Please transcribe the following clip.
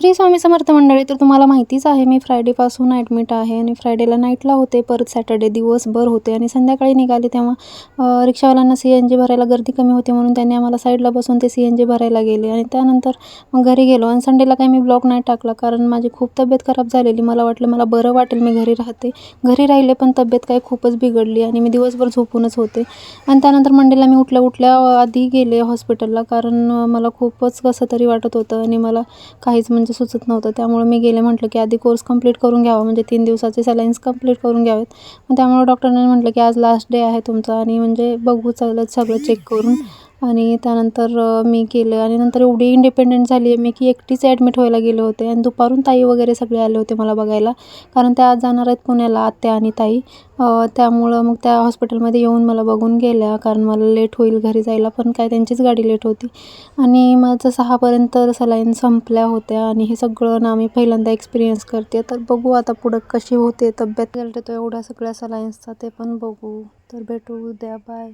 श्री स्वामी समर्थ मंडळी, तर तुम्हाला माहितीच आहे मी फ्रायडेपासून ॲडमिट आहे आणि फ्रायडेला नाईटला होते, परत सॅटर्डे दिवसभर होते आणि संध्याकाळी निघाले तेव्हा रिक्षावाल्यांना CNG भरायला गर्दी कमी होती म्हणून त्यांनी आम्हाला साईडला बसून ते CNG भरायला गेले आणि त्यानंतर मग घरी गेलो. आणि संडेला काही मी ब्लॉग नाही टाकला कारण माझी खूप तब्येत खराब झालेली. मला वाटलं मला बरं वाटेल, मी घरी राहते. घरी राहिले पण तब्येत काही खूपच बिघडली आणि मी दिवसभर झोपूनच होते. आणि त्यानंतर मंडेला मी उठल्या आधी गेले हॉस्पिटलला कारण मला खूपच कसं तरी वाटत होतं आणि मला काहीच म्हणजे सुचत नव्हतं. त्यामुळे मी गेले, म्हटलं की आधी कोर्स कंप्लीट करून घ्यावा, म्हणजे 3 दिवसाचे सलाईन्स कंप्लीट करून घ्यावेत. मग त्यामुळे डॉक्टरांनी म्हटलं की आज लास्ट डे आहे तुमचा आणि म्हणजे बघू सगळं चेक करून. आणि त्यानंतर मी केलं आणि नंतर एवढी इंडिपेंडंट झाली आहे मी की एकटीच ॲडमिट व्हायला गेले होते. आणि दुपारून ताई वगैरे सगळे आले होते मला बघायला कारण त्या आज जाणार आहेत पुण्याला, आत्या आणि ताई. त्यामुळं मग त्या हॉस्पिटलमध्ये येऊन मला बघून गेल्या कारण मला लेट होईल घरी जायला, पण काय त्यांचीच गाडी लेट होती. आणि माझं 6पर्यंत सलाईन संपल्या होत्या आणि हे सगळं ना मी पहिल्यांदा एक्सपिरियन्स करते. तर बघू आता पुढं कशी होते तब्येत. रिझल्ट येतो एवढ्या सगळ्या सलाईन्सचा, ते पण बघू. तर भेटू उद्या. बाय.